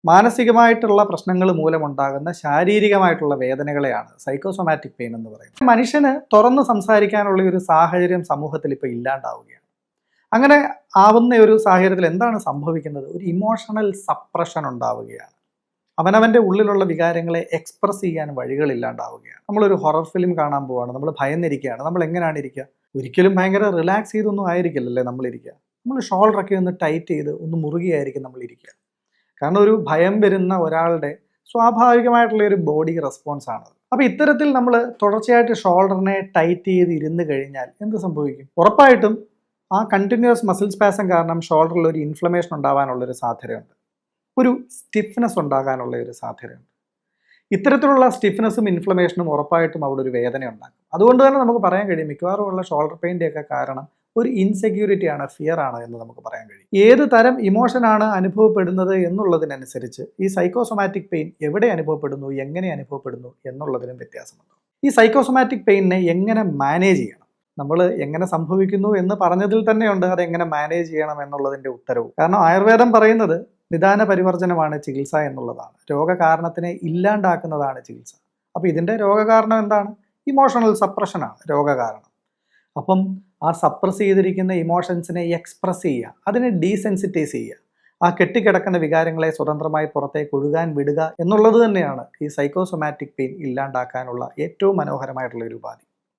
മാനസികമായിട്ടുള്ള പ്രശ്നങ്ങൾ മൂലമുണ്ടാകുന്ന ശാരീരികമായിട്ടുള്ള വേദനകളെയാണ് സൈക്കോസൊമാറ്റിക് പെയിൻ എന്ന് പറയുന്നത്. മനുഷ്യന് തുറന്ന് സംസാരിക്കാനുള്ള ഒരു സാഹചര്യം സമൂഹത്തിൽ ഇപ്പോൾ ഇല്ലാണ്ടാവുകയാണ്. അങ്ങനെ ആവുന്ന ഒരു സാഹചര്യത്തിൽ എന്താണ് സംഭവിക്കുന്നത്? ഒരു ഇമോഷണൽ സപ്രഷൻ ഉണ്ടാവുകയാണ്. അവനവൻ്റെ ഉള്ളിലുള്ള വികാരങ്ങളെ എക്സ്പ്രസ് ചെയ്യാൻ വഴികളില്ലാണ്ടാവുകയാണ്. നമ്മളൊരു ഹൊറർ ഫിലിം കാണാൻ പോവുകയാണ്, നമ്മൾ ഭയന്നിരിക്കുകയാണ്. നമ്മൾ എങ്ങനെയാണ് ഇരിക്കുക? ഒരിക്കലും ഭയങ്കര റിലാക്സ് ചെയ്തൊന്നും ആയിരിക്കില്ലല്ലേ നമ്മളിരിക്കുക. നമ്മൾ ഷോൾഡറൊക്കെ ഒന്ന് ടൈറ്റ് ചെയ്ത് ഒന്ന് മുറുകിയായിരിക്കും നമ്മളിരിക്കുക. കാരണം ഒരു ഭയം വരുന്ന ഒരാളുടെ സ്വാഭാവികമായിട്ടുള്ള ഒരു ബോഡി റെസ്പോൺസ് ആണത്. അപ്പോൾ ഇത്തരത്തിൽ നമ്മൾ തുടർച്ചയായിട്ട് ഷോൾഡറിനെ ടൈറ്റ് ചെയ്ത് ഇരുന്ന് കഴിഞ്ഞാൽ എന്ത് സംഭവിക്കും? ഉറപ്പായിട്ടും ആ കണ്ടിന്യൂസ് മസിൽ സ്പാസം കാരണം ഷോൾഡറിൽ ഒരു ഇൻഫ്ലമേഷൻ ഉണ്ടാകാനുള്ളൊരു സാധ്യതയുണ്ട്, ഒരു സ്റ്റിഫ്നെസ് ഉണ്ടാകാനുള്ള ഒരു സാധ്യതയുണ്ട്. ഇത്തരത്തിലുള്ള സ്റ്റിഫ്നെസ്സും ഇൻഫ്ലമേഷനും ഉറപ്പായിട്ടും അവിടെ ഒരു വേദന ഉണ്ടാക്കും. അതുകൊണ്ട് തന്നെ നമുക്ക് പറയാൻ കഴിയും മിക്കവാറും ഉള്ള ഷോൾഡർ പെയിൻ്റെയൊക്കെ കാരണം ഒരു ഇൻസെക്യൂരിറ്റിയാണ്, ഫിയർ ആണ് എന്ന് നമുക്ക് പറയാൻ കഴിയും. ഏത് തരം ഇമോഷനാണ് അനുഭവപ്പെടുന്നത് എന്നുള്ളതിനനുസരിച്ച് ഈ സൈക്കോസൊമാറ്റിക് പെയിൻ എവിടെ അനുഭവപ്പെടുന്നു, എങ്ങനെ അനുഭവപ്പെടുന്നു എന്നുള്ളതിനും വ്യത്യാസമുണ്ട്. ഈ സൈക്കോസൊമാറ്റിക് പെയിനിനെ എങ്ങനെ മാനേജ് ചെയ്യണം? നമ്മൾ എങ്ങനെ സംഭവിക്കുന്നു എന്ന് പറഞ്ഞതിൽ തന്നെയുണ്ട് അതെങ്ങനെ മാനേജ് ചെയ്യണം എന്നുള്ളതിൻ്റെ ഉത്തരവും. കാരണം ആയുർവേദം പറയുന്നത് നിദാന പരിവർജനമാണ് ചികിത്സ എന്നുള്ളതാണ്. രോഗകാരണത്തിനെ ഇല്ലാണ്ടാക്കുന്നതാണ് ചികിത്സ. അപ്പോൾ ഇതിൻ്റെ രോഗകാരണം എന്താണ്? ഇമോഷണൽ സപ്രഷനാണ് രോഗകാരണം. അപ്പം ആ സപ്രസ് ചെയ്തിരിക്കുന്ന ഇമോഷൻസിനെ എക്സ്പ്രസ് ചെയ്യുക, അതിനെ ഡീസെൻസിറ്റൈസ് ചെയ്യുക, ആ കെട്ടിക്കിടക്കുന്ന വികാരങ്ങളെ സ്വതന്ത്രമായി പുറത്തേക്ക് ഒഴുകാൻ വിടുക എന്നുള്ളത് തന്നെയാണ് ഈ സൈക്കോസൊമാറ്റിക് പെയിൻ ഇല്ലാണ്ടാക്കാനുള്ള ഏറ്റവും മനോഹരമായിട്ടുള്ള ഒരു ഉപാധി.